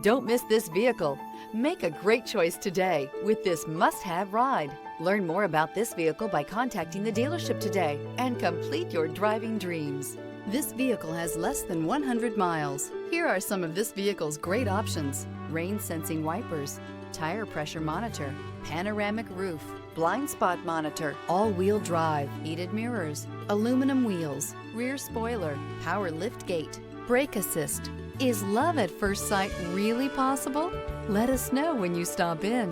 Don't miss this vehicle. Make a great choice today with this must-have ride. Learn more about this vehicle by contacting the dealership today and complete your driving dreams. This vehicle has less than 100 miles. Here are some of this vehicle's great options: rain sensing wipers, tire pressure monitor, panoramic roof, blind spot monitor, all-wheel drive, heated mirrors, aluminum wheels, rear spoiler, power lift gate, brake assist. Is love at first sight really possible? Let us know when you stop in.